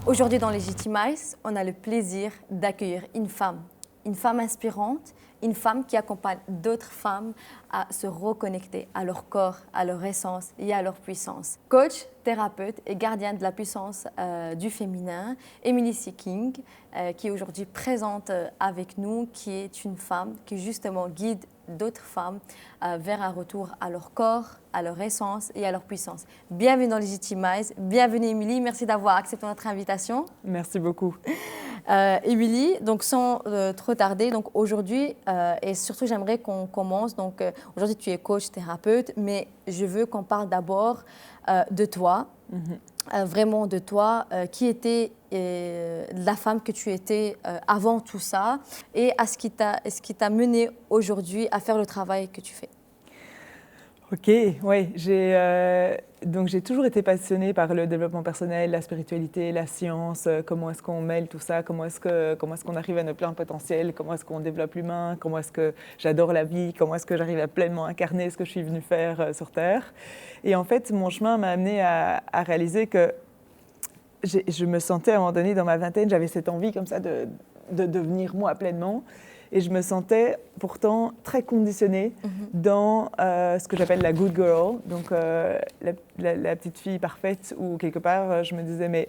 Aujourd'hui dans Legitimize, on a le plaisir d'accueillir une femme inspirante, une femme qui accompagne d'autres femmes à se reconnecter à leur corps, à leur essence et à leur puissance. Coach, thérapeute et gardienne de la puissance du féminin, Emily Seeking, qui est aujourd'hui présente avec nous, qui est une femme qui justement guide d'autres femmes vers un retour à leur corps, à leur essence et à leur puissance. Bienvenue dans Legitimize, bienvenue Emily, merci d'avoir accepté notre invitation. Merci beaucoup. Emily, donc sans trop tarder, donc aujourd'hui, et surtout j'aimerais qu'on commence, donc aujourd'hui tu es coach, thérapeute, mais je veux qu'on parle d'abord de toi, vraiment de toi, qui était la femme que tu étais avant tout ça, et à ce qui t'a mené aujourd'hui à faire le travail que tu fais. Ok, oui, j'ai toujours été passionnée par le développement personnel, la spiritualité, la science, comment est-ce qu'on mêle tout ça, comment est-ce qu'on arrive à notre plein potentiel, comment est-ce qu'on développe l'humain, comment est-ce que j'adore la vie, comment est-ce que j'arrive à pleinement incarner ce que je suis venue faire sur Terre. Et en fait, mon chemin m'a amenée à réaliser que je me sentais à un moment donné dans ma vingtaine, j'avais cette envie comme ça de devenir moi pleinement. Et je me sentais pourtant très conditionnée dans ce que j'appelle la good girl, donc la petite fille parfaite, où quelque part je me disais mais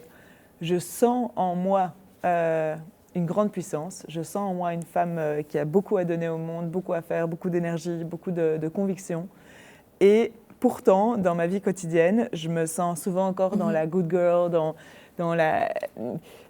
je sens en moi une grande puissance, je sens en moi une femme qui a beaucoup à donner au monde, beaucoup à faire, beaucoup d'énergie, beaucoup de conviction. Et pourtant, dans ma vie quotidienne, je me sens souvent encore dans la good girl, dans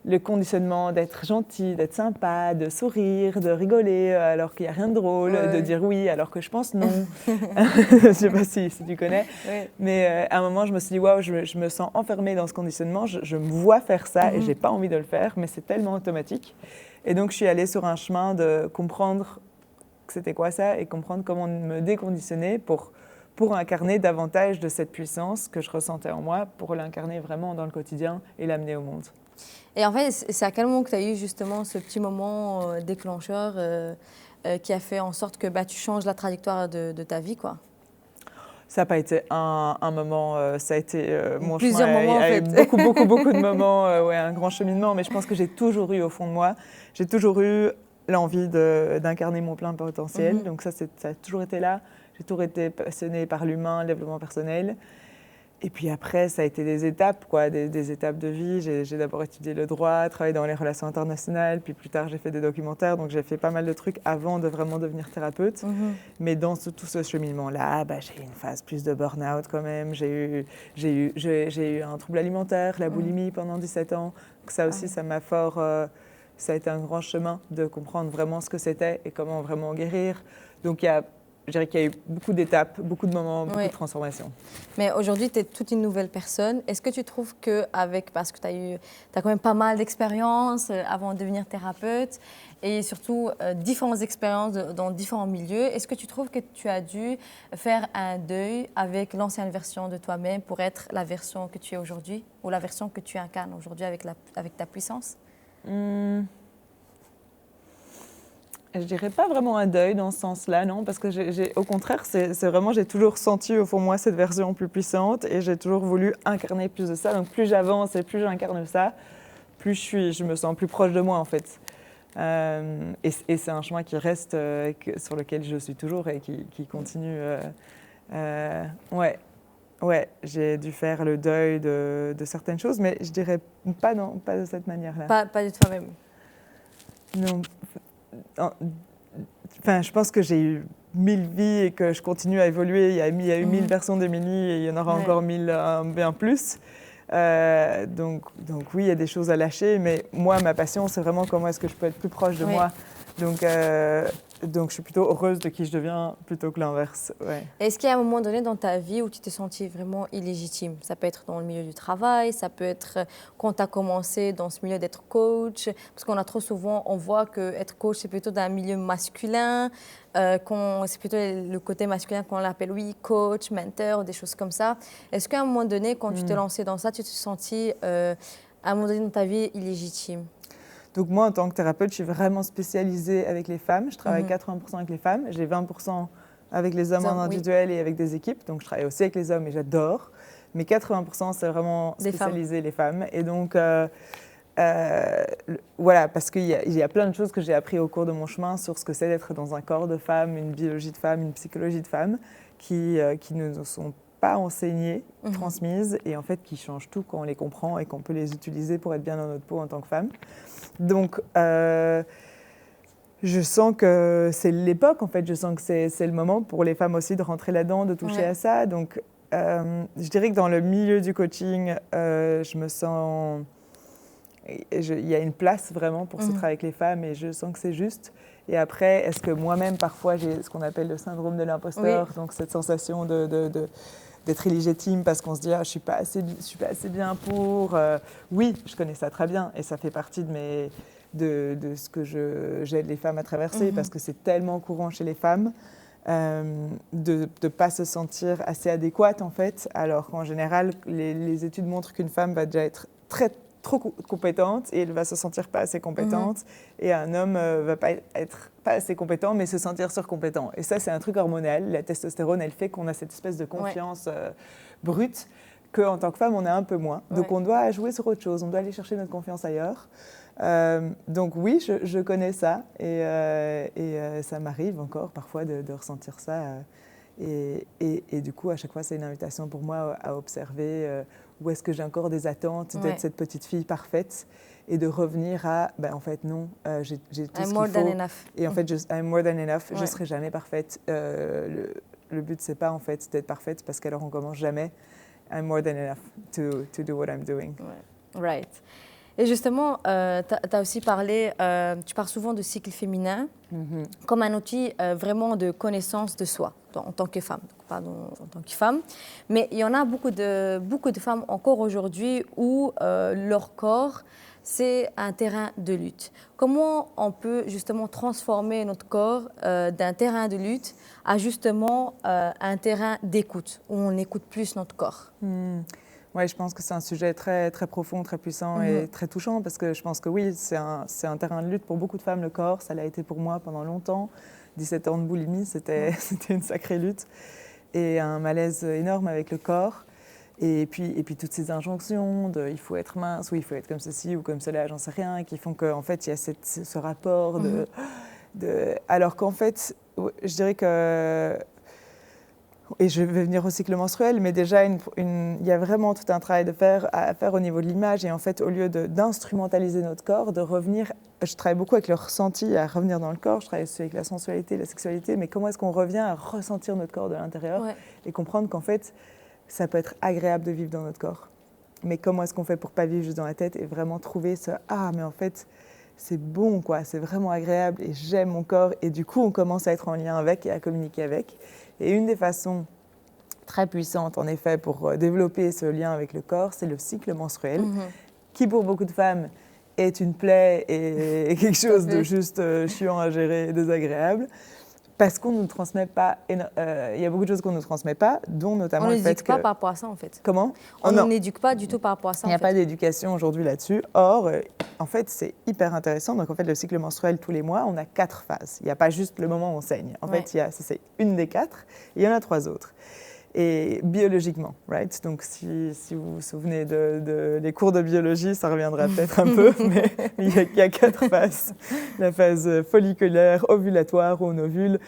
le conditionnement d'être gentil, d'être sympa, de sourire, de rigoler alors qu'il n'y a rien de drôle, de dire oui alors que je pense non. Je ne sais pas si tu connais. Ouais. Mais à un moment, je me suis dit, waouh, je me sens enfermée dans ce conditionnement, je me vois faire ça et je n'ai pas envie de le faire, mais c'est tellement automatique. Et donc, je suis allée sur un chemin de comprendre que c'était quoi ça et comprendre comment me déconditionner pour incarner davantage de cette puissance que je ressentais en moi, pour l'incarner vraiment dans le quotidien et l'amener au monde. Et en fait, c'est à quel moment que tu as eu justement ce petit moment déclencheur qui a fait en sorte que tu changes la trajectoire de ta vie, quoi? Ça n'a pas été un moment, ça a été mon plusieurs chemin, moments en fait. Beaucoup de moments, un grand cheminement, mais je pense que j'ai toujours eu au fond de moi, j'ai toujours eu l'envie d'incarner mon plein potentiel, donc ça a toujours été là. J'ai toujours été passionnée par l'humain, le développement personnel. Et puis après, ça a été des étapes, des étapes de vie. J'ai d'abord étudié le droit, travaillé dans les relations internationales, puis plus tard, j'ai fait des documentaires. Donc, j'ai fait pas mal de trucs avant de vraiment devenir thérapeute. Mais dans tout ce cheminement-là, j'ai eu une phase plus de burn-out quand même. J'ai eu un trouble alimentaire, la boulimie pendant 17 ans. Donc ça aussi, ça m'a fort... ça a été un grand chemin de comprendre vraiment ce que c'était et comment vraiment guérir. Donc, je dirais qu'il y a eu beaucoup d'étapes, beaucoup de moments, beaucoup de transformations. Mais aujourd'hui, tu es toute une nouvelle personne. Est-ce que tu trouves parce que tu as quand même pas mal d'expériences avant de devenir thérapeute et surtout différentes expériences dans différents milieux, est-ce que tu trouves que tu as dû faire un deuil avec l'ancienne version de toi-même pour être la version que tu es aujourd'hui ou la version que tu incarnes aujourd'hui avec ta puissance? Je dirais pas vraiment un deuil dans ce sens-là, non, parce que au contraire, c'est vraiment, j'ai toujours senti au fond de moi cette version plus puissante et j'ai toujours voulu incarner plus de ça. Donc plus j'avance et plus j'incarne ça, plus je me sens plus proche de moi en fait. Et c'est un chemin qui reste, sur lequel je suis toujours et qui continue. Ouais, j'ai dû faire le deuil de certaines choses, mais je dirais pas de cette manière-là. Pas de toi-même. Non. Enfin, je pense que j'ai eu 1000 vies et que je continue à évoluer. Il y a eu 1000 versions d'Emily et il y en aura encore 1000 bien plus. Donc oui, il y a des choses à lâcher, mais moi, ma passion, c'est vraiment comment est-ce que je peux être plus proche de moi. Donc je suis plutôt heureuse de qui je deviens plutôt que l'inverse. Ouais. Est-ce qu'il y a un moment donné dans ta vie où tu t'es sentie vraiment illégitime? Ça peut être dans le milieu du travail, ça peut être quand tu as commencé dans ce milieu d'être coach, parce qu'on a trop souvent, on voit qu'être coach, c'est plutôt dans un milieu masculin, c'est plutôt le côté masculin qu'on l'appelle, oui, coach, mentor, des choses comme ça. Est-ce qu'à un moment donné, quand tu t'es lancée dans ça, tu t'es sentie, à un moment donné dans ta vie, illégitime? Donc moi, en tant que thérapeute, je suis vraiment spécialisée avec les femmes. Je travaille 80% avec les femmes. J'ai 20% avec les hommes en individuel et avec des équipes. Donc je travaille aussi avec les hommes et j'adore. Mais 80%, c'est vraiment spécialisé les femmes. Et donc, voilà, parce qu'il y a plein de choses que j'ai appris au cours de mon chemin sur ce que c'est d'être dans un corps de femme, une biologie de femme, une psychologie de femme, qui ne nous sont pas enseignées, transmises, et en fait qui changent tout quand on les comprend et qu'on peut les utiliser pour être bien dans notre peau en tant que femme. Donc, je sens que c'est l'époque, en fait. Je sens que c'est le moment pour les femmes aussi de rentrer là-dedans, de toucher à ça. Donc, je dirais que dans le milieu du coaching, je me sens... Il y a une place vraiment pour ce travail avec les femmes et je sens que c'est juste. Et après, est-ce que moi-même, parfois, j'ai ce qu'on appelle le syndrome de l'imposteur, donc cette sensation d'être illégitime parce qu'on se dit « je ne suis pas assez bien pour… Oui, je connais ça très bien et ça fait partie de ce que j'aide les femmes à traverser parce que c'est tellement courant chez les femmes de ne pas se sentir assez adéquate en fait, alors qu'en général, les études montrent qu'une femme va déjà être trop compétente et elle va se sentir pas assez compétente et un homme va pas être pas assez compétent mais se sentir surcompétent. Et ça, c'est un truc hormonal. La testostérone, elle fait qu'on a cette espèce de confiance brute qu'en tant que femme, on a un peu moins. Donc, on doit jouer sur autre chose. On doit aller chercher notre confiance ailleurs. Donc oui, je connais ça et ça m'arrive encore parfois de ressentir ça. Et du coup, à chaque fois, c'est une invitation pour moi à observer où est-ce que j'ai encore des attentes d'être cette petite fille parfaite et de revenir à, en fait, non, j'ai tout ce qu'il faut. Et en fait, I'm more than enough, je ne serai jamais parfaite. Le but, c'est pas en fait d'être parfaite parce qu'alors on commence jamais. I'm more than enough to do what I'm doing. Right. Et justement, tu as aussi parlé, tu parles souvent de cycle féminin comme un outil vraiment de connaissance de soi en tant que femme. Pardon, en tant que femme. Mais il y en a beaucoup de femmes encore aujourd'hui où leur corps, c'est un terrain de lutte. Comment on peut justement transformer notre corps d'un terrain de lutte à justement un terrain d'écoute, où on écoute plus notre corps? Oui, je pense que c'est un sujet très, très profond, très puissant et très touchant parce que je pense que oui, c'est un terrain de lutte pour beaucoup de femmes, le corps. Ça l'a été pour moi pendant longtemps. 17 ans de boulimie, c'était une sacrée lutte et un malaise énorme avec le corps. Et puis toutes ces injonctions de il faut être mince ou il faut être comme ceci ou comme cela, j'en sais rien, qui font qu'en fait, il y a ce rapport alors qu'en fait, je dirais que… Et je vais venir au cycle menstruel, mais déjà, il y a vraiment tout un travail à faire au niveau de l'image. Et en fait, au lieu d'instrumentaliser notre corps, de revenir… Je travaille beaucoup avec le ressenti, à revenir dans le corps. Je travaille aussi avec la sensualité, la sexualité. Mais comment est-ce qu'on revient à ressentir notre corps de l'intérieur et comprendre qu'en fait, ça peut être agréable de vivre dans notre corps. Mais comment est-ce qu'on fait pour ne pas vivre juste dans la tête et vraiment trouver ce « Ah, mais en fait… » c'est bon, quoi, c'est vraiment agréable et j'aime mon corps. Et du coup, on commence à être en lien avec et à communiquer avec. Et une des façons très puissantes, en effet, pour développer ce lien avec le corps, c'est le cycle menstruel, qui pour beaucoup de femmes est une plaie et quelque chose de juste chiant à gérer et désagréable. Parce qu'on ne nous transmet pas, il y a beaucoup de choses qu'on ne nous transmet pas, dont notamment le fait que… On n'éduque pas par rapport à ça, en fait. Comment ? On n'éduque pas du tout par rapport à ça, Il n'y a pas d'éducation aujourd'hui là-dessus. Or, en fait, c'est hyper intéressant. Donc, en fait, le cycle menstruel, tous les mois, on a 4 phases. Il n'y a pas juste le moment où on saigne. En fait, c'est une des 4. Il y en a 3 autres. Et biologiquement, right? Donc, si vous vous souvenez des cours de biologie, ça reviendra peut-être un peu, mais il y a 4 phases. La phase folliculaire, ovulatoire, où on ovule,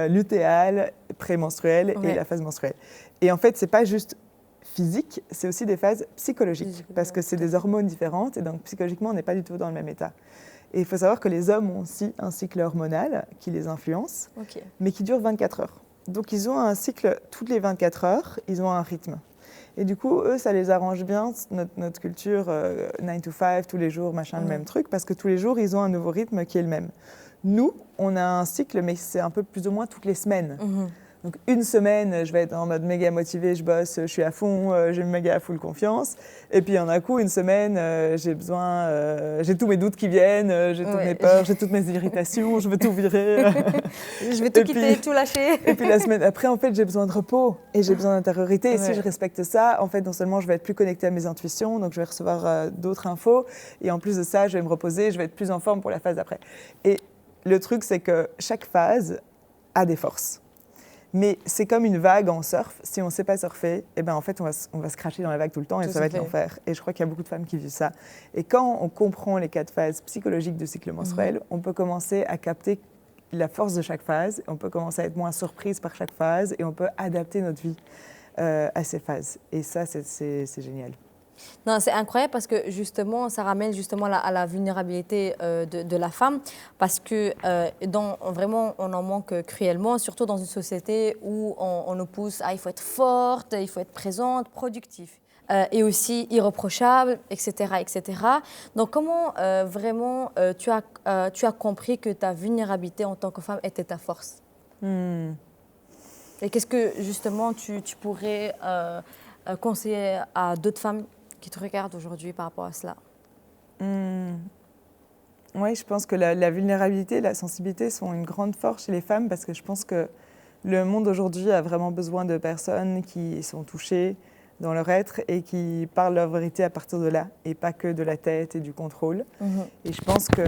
lutéale, prémenstruelle et la phase menstruelle. Et en fait, ce n'est pas juste physique, c'est aussi des phases psychologiques, parce que c'est des hormones différentes, et donc psychologiquement, on n'est pas du tout dans le même état. Et il faut savoir que les hommes ont aussi un cycle hormonal qui les influence, mais qui dure 24 heures. Donc, ils ont un cycle toutes les 24 heures, ils ont un rythme. Et du coup, eux, ça les arrange bien, notre culture 9 to 5, tous les jours, machin, le même truc, parce que tous les jours, ils ont un nouveau rythme qui est le même. Nous, on a un cycle, mais c'est un peu plus ou moins toutes les semaines. Donc, une semaine, je vais être en mode méga motivée, je bosse, je suis à fond, j'ai méga full confiance. Et puis, un coup, une semaine, j'ai tous mes doutes qui viennent, j'ai toutes mes peurs, j'ai toutes mes irritations, je veux tout virer. Je veux tout quitter, tout lâcher. Et puis, la semaine après, en fait, j'ai besoin de repos et j'ai besoin d'intériorité. Et si je respecte ça, en fait, non seulement je vais être plus connectée à mes intuitions, donc je vais recevoir d'autres infos. Et en plus de ça, je vais me reposer, je vais être plus en forme pour la phase d'après. Et le truc, c'est que chaque phase a des forces. Mais c'est comme une vague en surf. Si on ne sait pas surfer, eh ben en fait, on va se cracher dans la vague tout le temps et ça va être l'enfer. Et je crois qu'il y a beaucoup de femmes qui vivent ça. Et quand on comprend les 4 phases psychologiques du cycle menstruel, on peut commencer à capter la force de chaque phase, on peut commencer à être moins surprise par chaque phase et on peut adapter notre vie à ces phases. Et ça, c'est génial. Non, c'est incroyable parce que justement, ça ramène justement à la vulnérabilité de la femme parce que vraiment, on en manque cruellement, surtout dans une société où on nous pousse à il faut être forte, il faut être présente, productif. Et aussi irréprochable, etc., etc. Donc, comment vraiment tu as compris que ta vulnérabilité en tant que femme était ta force? Et qu'est-ce que justement tu pourrais conseiller à d'autres femmes qui te regardent aujourd'hui par rapport à cela? Oui, je pense que la vulnérabilité et la sensibilité sont une grande force chez les femmes parce que je pense que le monde aujourd'hui a vraiment besoin de personnes qui sont touchées dans leur être et qui parlent leur vérité à partir de là et pas que de la tête et du contrôle. Et je pense que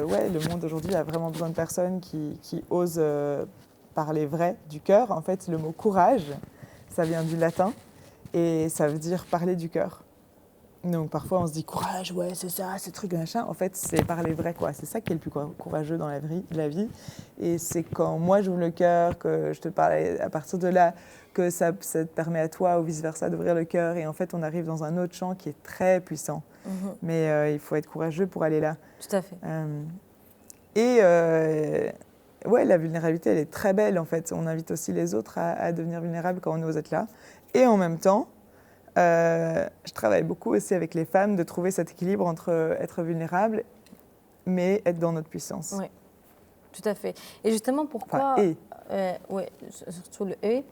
le monde aujourd'hui a vraiment besoin de personnes qui osent parler vrai du cœur. En fait, le mot courage, ça vient du latin et ça veut dire parler du cœur. Donc parfois on se dit courage, ouais c'est ça, ce truc machin. En fait c'est parler vrai quoi. C'est ça qui est le plus courageux dans la vie. Et c'est quand moi j'ouvre le cœur, que je te parle à partir de là, que ça te permet à toi ou vice versa d'ouvrir le cœur. Et en fait on arrive dans un autre champ qui est très puissant. Mais il faut être courageux pour aller là. Tout à fait. Ouais, la vulnérabilité elle est très belle en fait. On invite aussi les autres à devenir vulnérables quand on ose être là. Et en même temps, je travaille beaucoup aussi avec les femmes de trouver cet équilibre entre être vulnérable mais être dans notre puissance. Oui, tout à fait. Et justement, pourquoi... oui, surtout le « et ».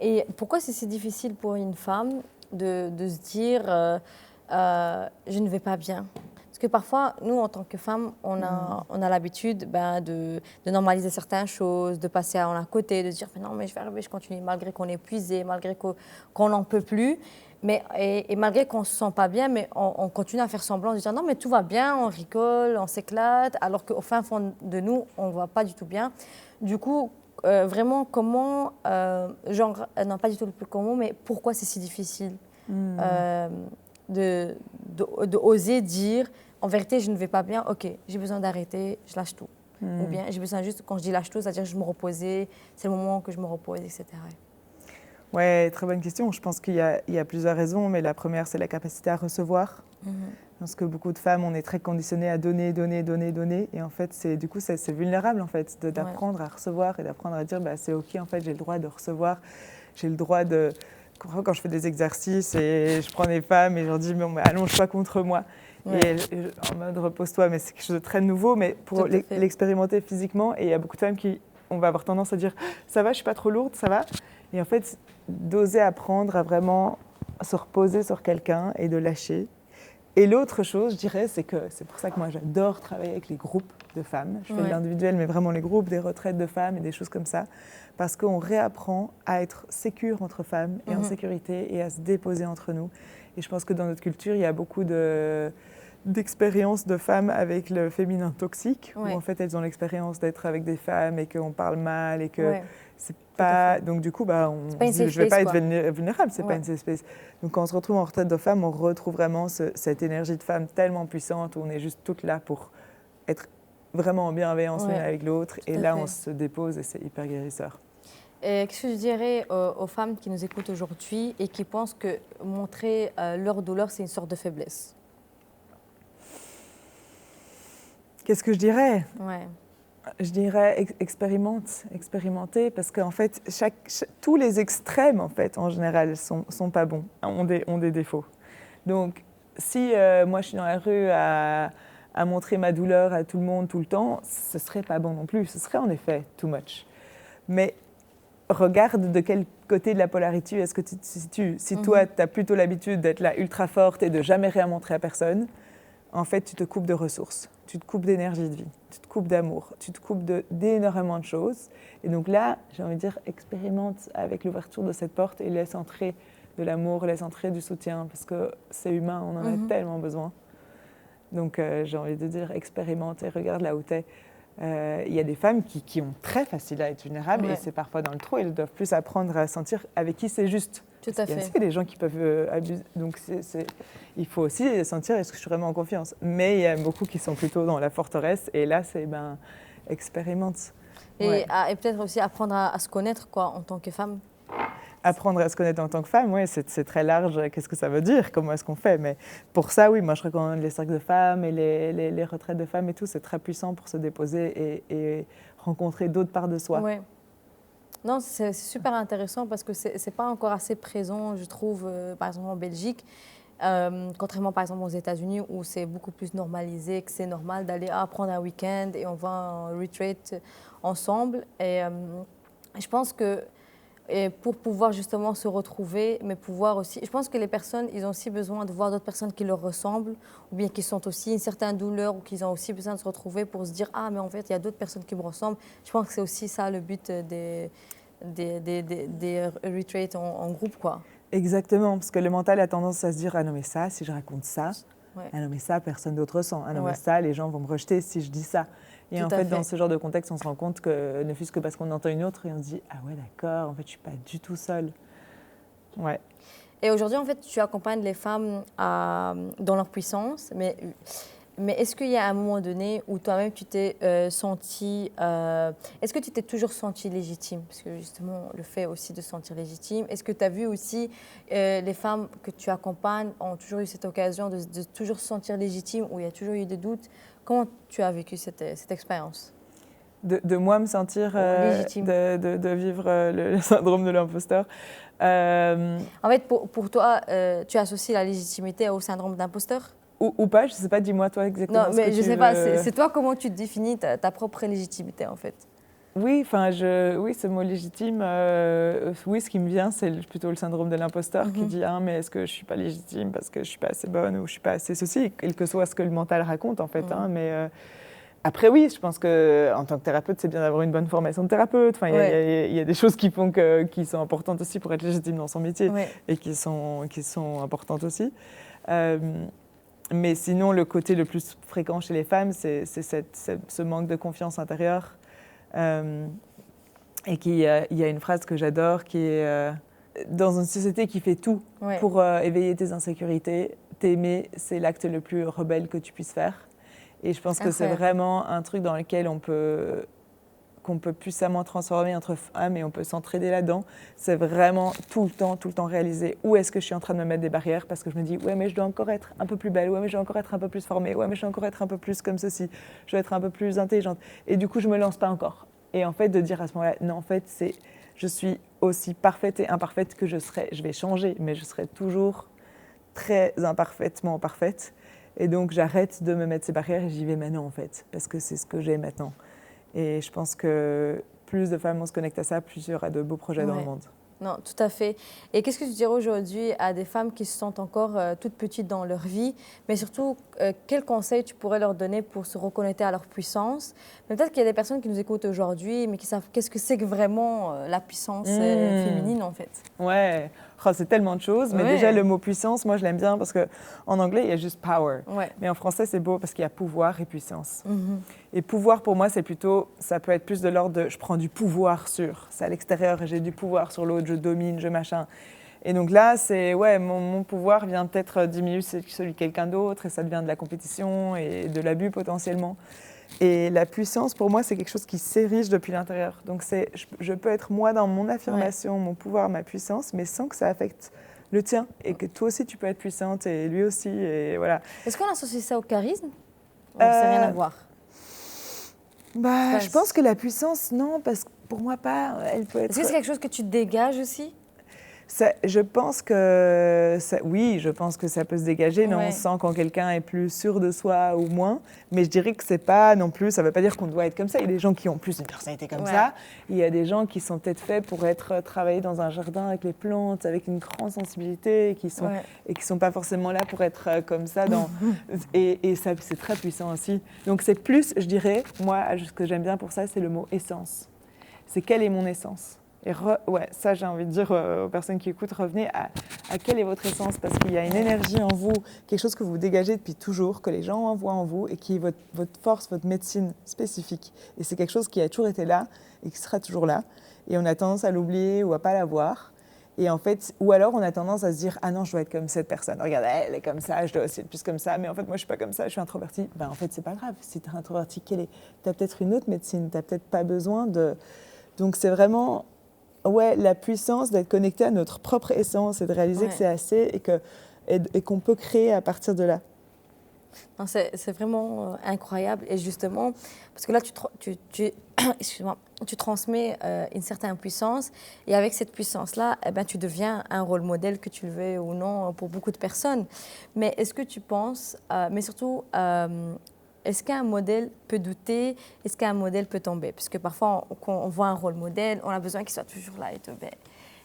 Et pourquoi c'est si difficile pour une femme de se dire je ne vais pas bien? Parce que parfois, nous, en tant que femmes, on a l'habitude de normaliser certaines choses, de passer à un côté, de se dire mais non, mais je vais arriver, je continue, malgré qu'on est épuisé, malgré qu'on n'en peut plus. Et malgré qu'on ne se sent pas bien, mais on continue à faire semblant de dire non, mais tout va bien, on rigole, on s'éclate, alors qu'au fin fond de nous, on ne va pas du tout bien. Du coup, vraiment, comment, non pas du tout le plus comment, mais pourquoi c'est si difficile de oser dire en vérité, je ne vais pas bien, ok, j'ai besoin d'arrêter, je lâche tout. Ou bien j'ai besoin juste, quand je dis lâche tout, c'est-à-dire je me reposer, c'est le moment que je me repose, etc. Ouais, très bonne question. Je pense qu'il y a plusieurs raisons, mais la première, c'est la capacité à recevoir. Parce que beaucoup de femmes, on est très conditionnées à donner. Et en fait, c'est vulnérable, en fait, d'apprendre à recevoir et d'apprendre à dire, c'est OK, en fait, j'ai le droit de recevoir. J'ai le droit de... Quand je fais des exercices et je prends des femmes et je leur dis, mais allonge-toi contre moi. Et en mode repose-toi, mais c'est quelque chose de très nouveau, mais pour l'expérimenter physiquement. Et il y a beaucoup de femmes on va avoir tendance à dire, ça va, je suis pas trop lourde, ça va. Et en fait, d'oser apprendre à vraiment se reposer sur quelqu'un et de lâcher. Et l'autre chose, je dirais, c'est pour ça que moi j'adore travailler avec les groupes de femmes. Je fais de l'individuel, mais vraiment les groupes, des retraites de femmes et des choses comme ça. Parce qu'on réapprend à être sécure entre femmes et en sécurité et à se déposer entre nous. Et je pense que dans notre culture, il y a beaucoup d'expériences de femmes avec le féminin toxique, où en fait elles ont l'expérience d'être avec des femmes et qu'on parle mal et que c'est pas... Donc du coup, je ne vais pas être vulnérable, c'est pas une safe space. Donc quand on se retrouve en retraite de femmes, on retrouve vraiment cette énergie de femme tellement puissante où on est juste toutes là pour être vraiment en bienveillance l'une avec l'autre. Et là, on se dépose et c'est hyper guérisseur. Qu'est-ce que je dirais aux femmes qui nous écoutent aujourd'hui et qui pensent que montrer leur douleur, c'est une sorte de faiblesse? Qu'est-ce que je dirais? Je dirais expérimenter, parce qu'en fait, tous les extrêmes, en fait, en général, sont pas bons, ont des défauts. Donc, si moi, je suis dans la rue à montrer ma douleur à tout le monde, tout le temps, ce serait pas bon non plus. Ce serait en effet too much. Mais regarde de quel côté de la polarité est-ce que tu te situes. Si toi, tu as plutôt l'habitude d'être là ultra forte et de jamais rien montrer à personne, en fait, tu te coupes de ressources, tu te coupes d'énergie de vie, tu te coupes d'amour, tu te coupes d'énormément de choses. Et donc là, j'ai envie de dire, expérimente avec l'ouverture de cette porte et laisse entrer de l'amour, laisse entrer du soutien, parce que c'est humain, on en a tellement besoin. Donc j'ai envie de dire, expérimente et regarde là où tu es. Il y a des femmes qui ont très facile à être vulnérables Ouais. et c'est parfois dans le trop. Elles doivent plus apprendre à sentir avec qui c'est juste. Tout Parce à qu'il y a fait. aussi des gens qui peuvent abuser. Donc, il faut aussi sentir est-ce que je suis vraiment en confiance. Mais il y a beaucoup qui sont plutôt dans la forteresse. Et là, c'est expérimente. Et peut-être aussi apprendre à se connaître quoi, en tant que femme. Apprendre à se connaître en tant que femme, oui, c'est très large. Qu'est-ce que ça veut dire? Comment est-ce qu'on fait? Mais pour ça, oui, moi, je recommande les cercles de femmes et les retraites de femmes et tout. C'est très puissant pour se déposer et rencontrer d'autres parts de soi. Ouais. Non, c'est super intéressant parce que c'est pas encore assez présent, je trouve, par exemple en Belgique, contrairement par exemple aux États-Unis où c'est beaucoup plus normalisé, que c'est normal d'aller prendre un week-end et on va en retreat ensemble. Et je pense que pour pouvoir justement se retrouver, mais pouvoir aussi, je pense que les personnes, ils ont aussi besoin de voir d'autres personnes qui leur ressemblent ou bien qui sont aussi une certaine douleur ou qu'ils ont aussi besoin de se retrouver pour se dire mais en fait il y a d'autres personnes qui me ressemblent. Je pense que c'est aussi ça le but des retreats en groupe quoi. Exactement, parce que le mental a tendance à se dire ah non mais ça, si je raconte ça, Ouais. ah non mais ça, personne d'autre ressent. Ah non Ouais. mais ça, les gens vont me rejeter si je dis ça. Et Tout en à fait, fait. dans ce genre de contexte, on se rend compte que ne fût-ce que parce qu'on entend une autre et on se dit ah ouais d'accord, en fait je suis pas du tout seule. Ouais. Et aujourd'hui en fait tu accompagnes les femmes dans leur puissance, mais est-ce qu'il y a un moment donné où toi-même tu t'es sentie, est-ce que tu t'es toujours sentie légitime? Parce que justement, le fait aussi de se sentir légitime, est-ce que tu as vu aussi les femmes que tu accompagnes ont toujours eu cette occasion de toujours se sentir légitime, où il y a toujours eu des doutes? Comment tu as vécu cette expérience? De moi me sentir Légitime. de vivre le syndrome de l'imposteur. En fait, pour toi, tu associes la légitimité au syndrome d'imposteur? Ou pas, je sais pas, dis-moi toi exactement Non, ce mais que je tu sais pas, veux. c'est toi comment tu définis ta propre légitimité en fait? Oui, enfin, oui, ce mot légitime, oui, ce qui me vient, c'est plutôt le syndrome de l'imposteur qui dit mais est-ce que je suis pas légitime parce que je suis pas assez bonne ou je suis pas assez ceci, quel que soit ce que le mental raconte en fait. Mais après, oui, je pense que en tant que thérapeute, c'est bien d'avoir une bonne formation de thérapeute. Enfin, il y a des choses qui font qui sont importantes aussi pour être légitime dans son métier et qui sont importantes aussi. Mais sinon, le côté le plus fréquent chez les femmes, c'est ce manque de confiance intérieure. Et il y a une phrase que j'adore qui est dans une société qui fait tout pour éveiller tes insécurités, t'aimer, c'est l'acte le plus rebelle que tu puisses faire. Et je pense que c'est vraiment un truc dans lequel qu'on peut puissamment transformer entre femmes et on peut s'entraider là-dedans. C'est vraiment tout le temps réaliser où est-ce que je suis en train de me mettre des barrières parce que je me dis ouais mais je dois encore être un peu plus belle, ouais mais je dois encore être un peu plus formée, ouais mais je dois encore être un peu plus comme ceci, je dois être un peu plus intelligente. Et du coup je me lance pas encore. Et en fait de dire à ce moment-là non en fait je suis aussi parfaite et imparfaite que je vais changer mais je serai toujours très imparfaitement parfaite. Et donc j'arrête de me mettre ces barrières et j'y vais maintenant en fait parce que c'est ce que j'ai maintenant. Et je pense que plus de femmes vont se connecter à ça, plus il y aura de beaux projets dans le monde. Non, tout à fait. Et qu'est-ce que tu dirais aujourd'hui à des femmes qui se sentent encore toutes petites dans leur vie, mais surtout, quels conseils tu pourrais leur donner pour se reconnecter à leur puissance? Mais peut-être qu'il y a des personnes qui nous écoutent aujourd'hui, mais qui savent qu'est-ce que c'est que vraiment la puissance féminine, en fait. Ouais, c'est tellement de choses. Mais déjà, le mot puissance, moi, je l'aime bien parce qu'en anglais, il y a juste power. Ouais. Mais en français, c'est beau parce qu'il y a pouvoir et puissance. Et pouvoir, pour moi, c'est plutôt, ça peut être plus de l'ordre de je prends du pouvoir sur, c'est à l'extérieur, j'ai du pouvoir sur l'autre, je domine, je machin. Et donc là, c'est, mon pouvoir vient peut-être diminuer celui de quelqu'un d'autre et ça devient de la compétition et de l'abus potentiellement. Et la puissance, pour moi, c'est quelque chose qui s'érige depuis l'intérieur. Donc je peux être moi dans mon affirmation, mon pouvoir, ma puissance, mais sans que ça affecte le tien. Et que toi aussi, tu peux être puissante et lui aussi, et voilà. Est-ce qu'on associe ça au charisme? Ça n'a rien à voir. Je pense que la puissance, non, parce que pour moi pas, elle peut être... Est-ce que c'est quelque chose que tu dégages aussi? Je pense que ça peut se dégager, mais on sent quand quelqu'un est plus sûr de soi ou moins. Mais je dirais que c'est pas non plus, ça veut pas dire qu'on doit être comme ça. Il y a des gens qui ont plus une personnalité comme ça. Il y a des gens qui sont peut-être faits pour travailler dans un jardin avec les plantes, avec une grande sensibilité, et qui sont pas forcément là pour être comme ça. Et ça, c'est très puissant aussi. Donc c'est plus, je dirais, moi, ce que j'aime bien pour ça, c'est le mot essence. C'est quelle est mon essence? Et ouais, ça, j'ai envie de dire aux personnes qui écoutent, revenez à quelle est votre essence, parce qu'il y a une énergie en vous, quelque chose que vous dégagez depuis toujours, que les gens envoient en vous et qui est votre force, votre médecine spécifique. Et c'est quelque chose qui a toujours été là et qui sera toujours là. Et on a tendance à l'oublier ou à pas la voir. Et en fait, ou alors on a tendance à se dire « Ah non, je dois être comme cette personne. Regarde, elle est comme ça, je dois aussi être plus comme ça. Mais en fait, moi, je suis pas comme ça, je suis introvertie. » Ben, en fait, c'est pas grave. Si tu es introvertie, tu as peut-être une autre médecine. Tu n'as peut-être pas besoin de... Donc, c'est vraiment... Ouais, la puissance d'être connecté à notre propre essence et de réaliser que c'est assez et qu'on peut créer à partir de là. C'est vraiment incroyable. Et justement, parce que là, excuse-moi, tu transmets une certaine puissance. Et avec cette puissance-là, eh ben, tu deviens un rôle modèle, que tu le veux ou non, pour beaucoup de personnes. Mais est-ce que tu penses, mais surtout, est-ce qu'un modèle peut douter? Est-ce qu'un modèle peut tomber? Parce que parfois, quand on voit un rôle modèle, on a besoin qu'il soit toujours là et tout.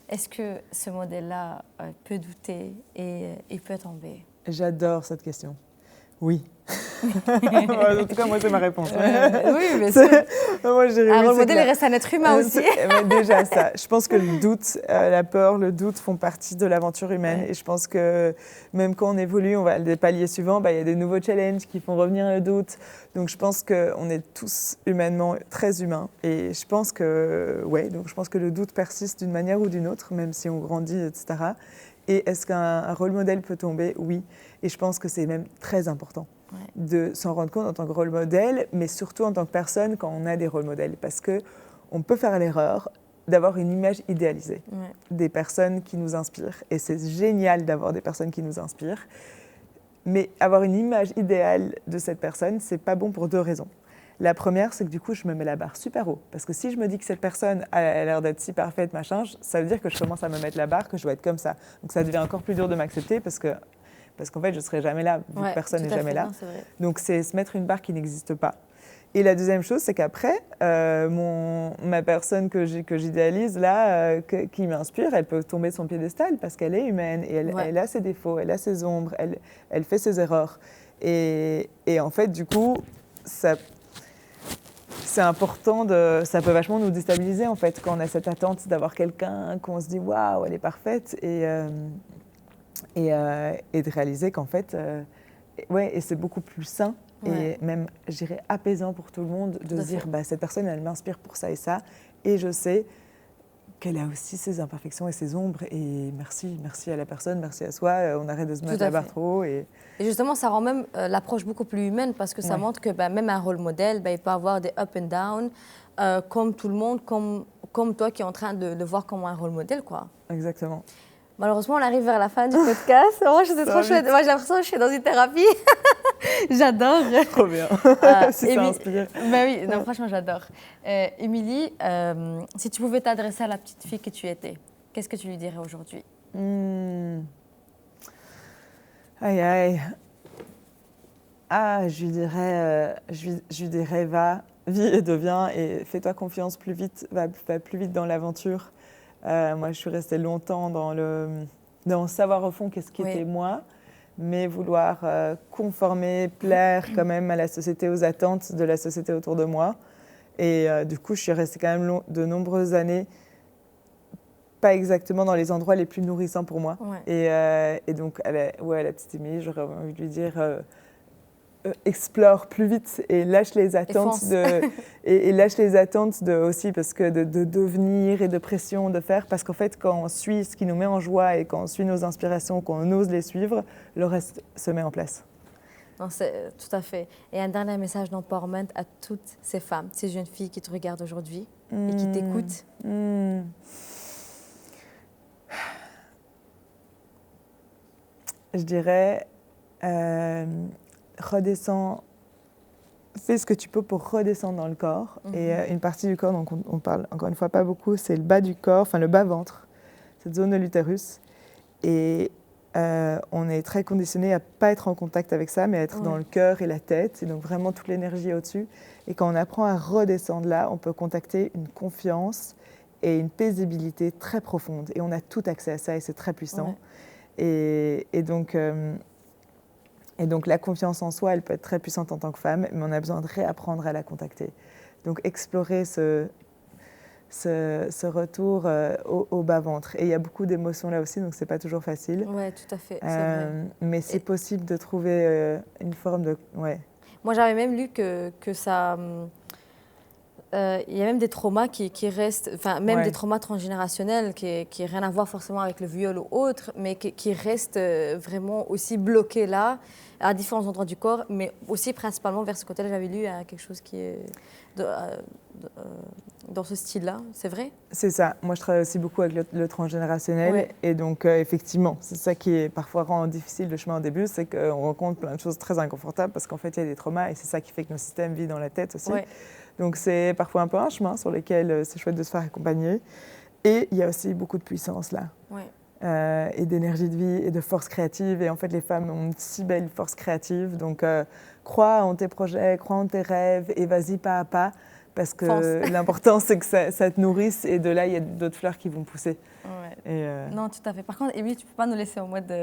Est-ce que ce modèle-là peut douter et peut tomber? J'adore cette question. Oui. En tout cas, moi, c'est ma réponse. Oui, mais moi, un rôle modèle, il reste un être humain aussi. Déjà, ça. Je pense que le doute, la peur, le doute font partie de l'aventure humaine. Et je pense que même quand on évolue, on va à des paliers suivants, il y a des nouveaux challenges qui font revenir le doute. Donc, je pense qu'on est tous humainement très humains. Et je pense que, donc je pense que le doute persiste d'une manière ou d'une autre, même si on grandit, etc. Et est-ce qu'un rôle modèle peut tomber? Oui. Et je pense que c'est même très important de s'en rendre compte en tant que rôle modèle, mais surtout en tant que personne quand on a des rôles modèles. Parce qu'on peut faire l'erreur d'avoir une image idéalisée des personnes qui nous inspirent. Et c'est génial d'avoir des personnes qui nous inspirent. Mais avoir une image idéale de cette personne, c'est pas bon pour deux raisons. La première, c'est que du coup, je me mets la barre super haut. Parce que si je me dis que cette personne a l'air d'être si parfaite, machin, ça veut dire que je commence à me mettre la barre, que je dois être comme ça. Donc ça devient encore plus dur de m'accepter parce qu'en fait, je ne serai jamais là, vu que personne n'est jamais là. Donc c'est se mettre une barre qui n'existe pas. Et la deuxième chose, c'est qu'après, ma personne que j'idéalise, là, qui m'inspire, elle peut tomber de son piédestal parce qu'elle est humaine et elle a ses défauts, elle a ses ombres, elle fait ses erreurs. Et en fait, du coup, c'est important, ça peut vachement nous déstabiliser en fait, quand on a cette attente d'avoir quelqu'un, qu'on se dit waouh, elle est parfaite, et de réaliser qu'en fait, et c'est beaucoup plus sain et même, je dirais, apaisant pour tout le monde de se dire cette personne, elle m'inspire pour ça et ça, et je sais qu'elle a aussi ses imperfections et ses ombres, et merci à la personne, merci à soi, on arrête de se mettre la barre trop haut. Et justement, ça rend même l'approche beaucoup plus humaine parce que ça montre que même un rôle modèle, il peut avoir des up and down, comme tout le monde, comme toi qui es en train de le voir comme un rôle modèle, quoi. Exactement. Malheureusement, on arrive vers la fin du podcast. Moi, c'était trop chouette. Moi, j'ai l'impression que je suis dans une thérapie. J'adore. Trop bien. Si ça inspire. Oui, non, franchement, j'adore. Émilie, si tu pouvais t'adresser à la petite fille que tu étais, qu'est-ce que tu lui dirais aujourd'hui? Aïe, aïe. Ah, je lui dirais vis et deviens, et fais-toi confiance plus vite, va plus vite dans l'aventure. Moi, je suis restée longtemps dans savoir au fond qu'est-ce qui était moi, mais vouloir conformer, plaire quand même à la société, aux attentes de la société autour de moi. Et du coup, je suis restée quand même de nombreuses années pas exactement dans les endroits les plus nourrissants pour moi. Et donc, la petite Émilie, j'aurais envie de lui dire explore plus vite et lâche les attentes et lâche les attentes aussi parce que de devenir et de pression de faire, parce qu'en fait quand on suit ce qui nous met en joie et quand on suit nos inspirations, quand on ose les suivre, le reste se met en place. Non, c'est tout à fait. Et un dernier message d'empowerment à toutes ces femmes, ces jeunes filles qui te regardent aujourd'hui et qui t'écoutent. Je dirais redescends, fais ce que tu peux pour redescendre dans le corps. Et une partie du corps dont on parle encore une fois pas beaucoup, c'est le bas du corps, enfin le bas-ventre, cette zone de l'utérus. Et on est très conditionné à ne pas être en contact avec ça, mais à être dans le cœur et la tête, et donc vraiment toute l'énergie au-dessus. Et quand on apprend à redescendre là, on peut contacter une confiance et une paisibilité très profonde. Et on a tout accès à ça, et c'est très puissant. Et donc la confiance en soi, elle peut être très puissante en tant que femme, mais on a besoin de réapprendre à la contacter. Donc explorer ce retour au bas-ventre. Et il y a beaucoup d'émotions là aussi, donc c'est pas toujours facile. Oui, tout à fait, c'est vrai. Mais c'est possible de trouver une forme de... Ouais. Moi, j'avais même lu que ça... il y a même des traumas qui restent, enfin même des traumas transgénérationnels qui n'ont rien à voir forcément avec le viol ou autre, mais qui restent vraiment aussi bloqués là, à différents endroits du corps, mais aussi principalement vers ce côté-là. J'avais lu quelque chose qui est dans ce style-là, c'est vrai? C'est ça. Moi, je travaille aussi beaucoup avec le transgénérationnel. Et donc, effectivement, c'est ça qui est parfois rend difficile le chemin au début, c'est qu'on rencontre plein de choses très inconfortables parce qu'en fait, il y a des traumas et c'est ça qui fait que nos systèmes vivent dans la tête aussi. Donc, c'est parfois un peu un chemin sur lequel c'est chouette de se faire accompagner. Et il y a aussi beaucoup de puissance là. Et d'énergie de vie et de force créative. Et en fait, les femmes ont une si belle force créative. Donc, crois en tes projets, crois en tes rêves et vas-y pas à pas. Parce que l'important, c'est que ça te nourrisse et de là, il y a d'autres fleurs qui vont pousser. Non, tout à fait. Par contre, Émilie, tu ne peux pas nous laisser en mode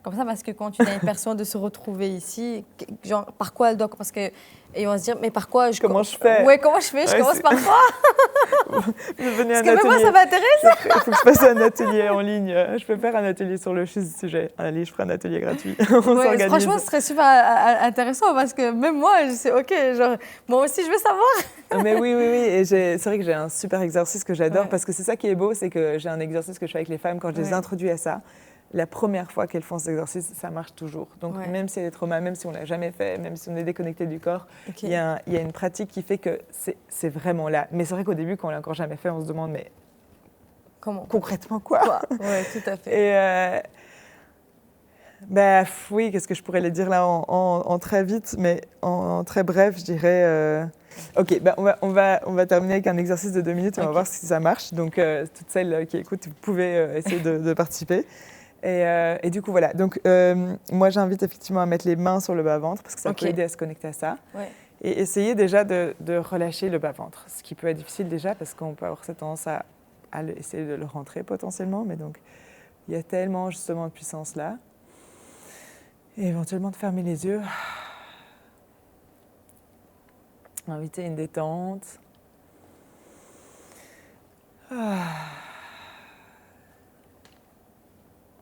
comme ça parce que quand tu as une personne de se retrouver ici, genre, par quoi elle doit... Parce que, et on va se dire, mais par quoi je... Comment je fais? Oui, comment je fais? Je commence par quoi? Venez parce que même moi, ça m'intéresse. Il faut que je fasse un atelier en ligne. Je peux faire un atelier sur le sujet. Allez, je ferai un atelier gratuit. Franchement, ce serait super intéressant parce que même moi, je sais, OK, genre, moi aussi, je veux savoir. Mais oui. Et c'est vrai que j'ai un super exercice que j'adore parce que c'est ça qui est beau, c'est que j'ai un exercice que je fais avec les femmes quand je les introduis à ça. La première fois qu'elles font cet exercice, ça marche toujours. Donc, même s'il y a des traumas, même si on ne l'a jamais fait, même si on est déconnecté du corps, il y a une pratique qui fait que c'est vraiment là. Mais c'est vrai qu'au début, quand on ne l'a encore jamais fait, on se demande, mais comment? Concrètement quoi? Oui, tout à fait. Et oui, qu'est-ce que je pourrais les dire là en très vite, mais en très bref, je dirais... Ok, on va terminer avec un exercice de 2 minutes et on va voir si ça marche. Donc, toutes celles qui écoutent, vous pouvez essayer de participer. Et du coup, voilà. Donc, moi, j'invite effectivement à mettre les mains sur le bas-ventre parce que ça peut aider à se connecter à ça. Et essayer déjà de relâcher le bas-ventre, ce qui peut être difficile déjà parce qu'on peut avoir cette tendance à essayer de le rentrer potentiellement. Mais donc, il y a tellement justement de puissance là. Et éventuellement de fermer les yeux. Inviter une détente.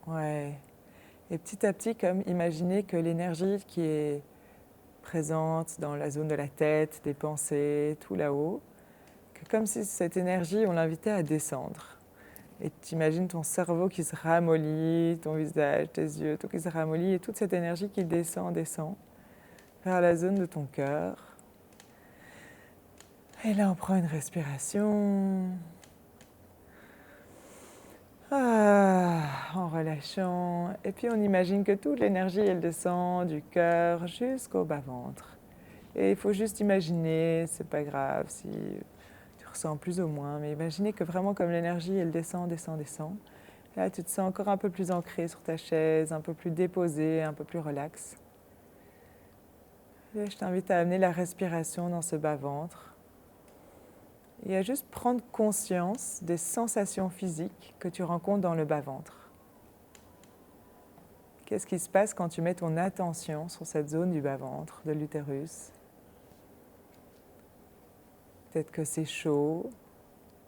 Ouais. Et petit à petit, comme imaginer que l'énergie qui est présente dans la zone de la tête, des pensées, tout là-haut, que comme si cette énergie, on l'invitait à descendre. Et tu imagines ton cerveau qui se ramollit, ton visage, tes yeux, tout qui se ramollit, et toute cette énergie qui descend vers la zone de ton cœur. Et là, on prend une respiration. En relâchant. Et puis, on imagine que toute l'énergie, elle descend du cœur jusqu'au bas-ventre. Et il faut juste imaginer, c'est pas grave si tu ressens plus ou moins, mais imaginez que vraiment comme l'énergie, elle descend. Là, tu te sens encore un peu plus ancré sur ta chaise, un peu plus déposé, un peu plus relax. Et je t'invite à amener la respiration dans ce bas-ventre. Et à juste prendre conscience des sensations physiques que tu rencontres dans le bas-ventre. Qu'est-ce qui se passe quand tu mets ton attention sur cette zone du bas-ventre, de l'utérus? Peut-être que c'est chaud,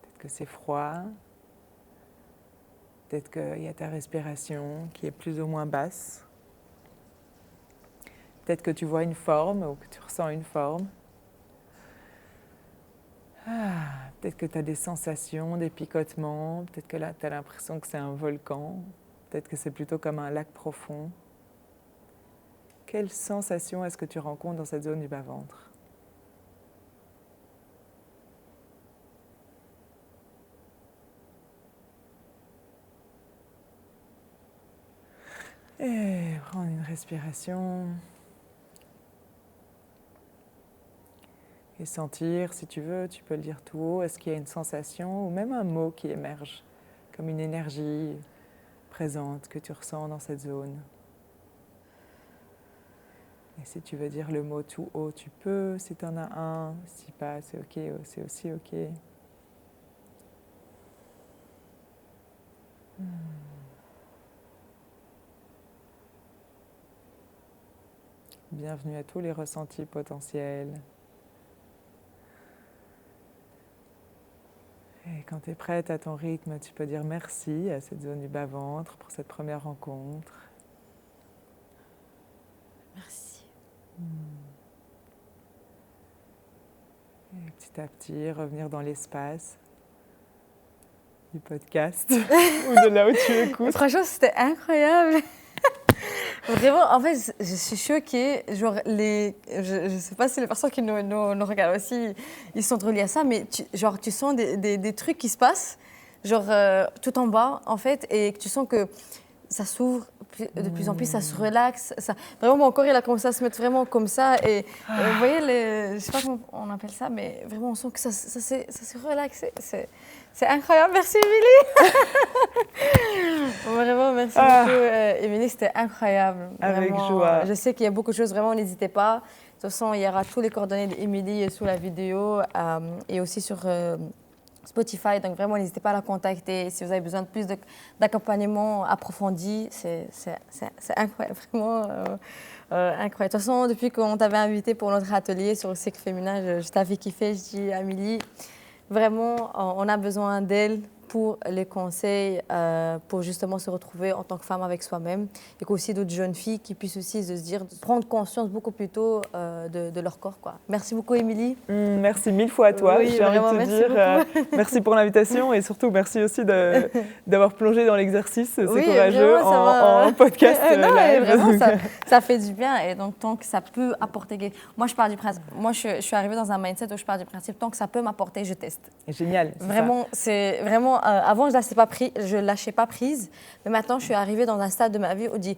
peut-être que c'est froid, peut-être qu'il y a ta respiration qui est plus ou moins basse. Peut-être que tu vois une forme ou que tu ressens une forme. Peut-être que tu as des sensations, des picotements, peut-être que là tu as l'impression que c'est un volcan, peut-être que c'est plutôt comme un lac profond. Quelles sensations est-ce que tu rencontres dans cette zone du bas-ventre? Et prends une respiration. Et sentir, si tu veux, tu peux le dire tout haut, est-ce qu'il y a une sensation ou même un mot qui émerge, comme une énergie présente que tu ressens dans cette zone. Et si tu veux dire le mot tout haut, tu peux, si tu en as un, si pas, c'est ok, c'est aussi ok. Bienvenue à tous les ressentis potentiels. Et quand tu es prête à ton rythme, tu peux dire merci à cette zone du bas-ventre pour cette première rencontre. Merci. Et petit à petit, revenir dans l'espace du podcast ou de là où tu écoutes. Franchement, c'était incroyable. Vraiment, en fait, je suis choquée. Genre, je ne sais pas si les personnes qui nous regardent aussi, ils sont reliés à ça, mais tu sens des trucs qui se passent, genre tout en bas, en fait, et tu sens que ça s'ouvre de plus en plus, ça se relaxe. Vraiment, mon corps, il a commencé à se mettre vraiment comme ça. Et vous voyez, je ne sais pas comment on appelle ça, mais vraiment, on sent que ça s'est relaxé. C'est incroyable. Merci, Émilie. Vraiment, merci beaucoup, Émilie. C'était incroyable. Avec vraiment, joie. Je sais qu'il y a beaucoup de choses. Vraiment, n'hésitez pas. De toute façon, il y aura tous les coordonnées d'Émilie sous la vidéo et aussi sur Spotify. Donc, vraiment, n'hésitez pas à la contacter. Si vous avez besoin de plus d'accompagnement approfondi, c'est incroyable. Vraiment incroyable. De toute façon, depuis qu'on t'avait invité pour notre atelier sur le cycle féminin, je t'avais kiffé. Je dis, Amélie, vraiment, on a besoin d'elle pour les conseils, pour justement se retrouver en tant que femme avec soi-même et qu'aussi d'autres jeunes filles qui puissent aussi se dire, prendre conscience beaucoup plus tôt de leur corps, quoi. Merci beaucoup, Émilie. Merci mille fois à toi. Oui, j'ai envie de te merci dire merci pour l'invitation et surtout merci aussi d'avoir plongé dans l'exercice. C'est oui, courageux vraiment, en podcast non, live. Vraiment, ça fait du bien et donc tant que ça peut apporter... Moi, je pars du principe... Moi, je suis arrivée dans un mindset où je pars du principe tant que ça peut m'apporter, je teste. Génial. Vraiment, c'est vraiment... avant, je ne lâchais pas prise, mais maintenant, je suis arrivée dans un stade de ma vie où je dis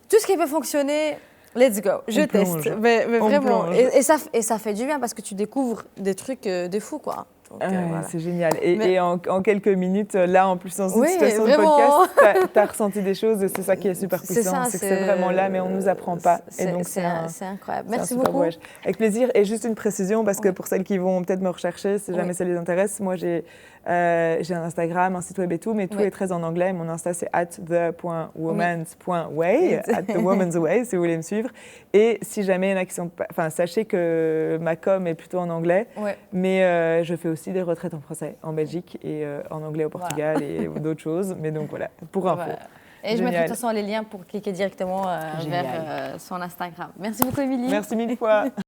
tout ce qui peut fonctionner, let's go, je teste. Mais vraiment, et ça fait du bien parce que tu découvres des trucs de fou, quoi. Voilà. C'est génial. Et en quelques minutes, là, en plus, dans une situation vraiment. de podcast, tu as ressenti des choses et c'est ça qui est super puissant. C'est que c'est vraiment là, mais on ne nous apprend pas. Et donc, c'est incroyable. Merci beaucoup. Voyage. Avec plaisir. Et juste une précision, parce que pour celles qui vont peut-être me rechercher, si jamais ça les intéresse, moi, j'ai un Instagram, un site web et tout, mais tout est très en anglais. Mon Insta, c'est @the.womans.way, @thewomansway, si vous voulez me suivre. Et si jamais il y en a qui sont... Enfin, sachez que ma com est plutôt en anglais, mais je fais aussi des retraites en français en Belgique et en anglais au Portugal et d'autres choses. Mais donc voilà, pour info. Et je mettrai de toute façon les liens pour cliquer directement vers son Instagram. Merci beaucoup, Émilie. Merci mille fois.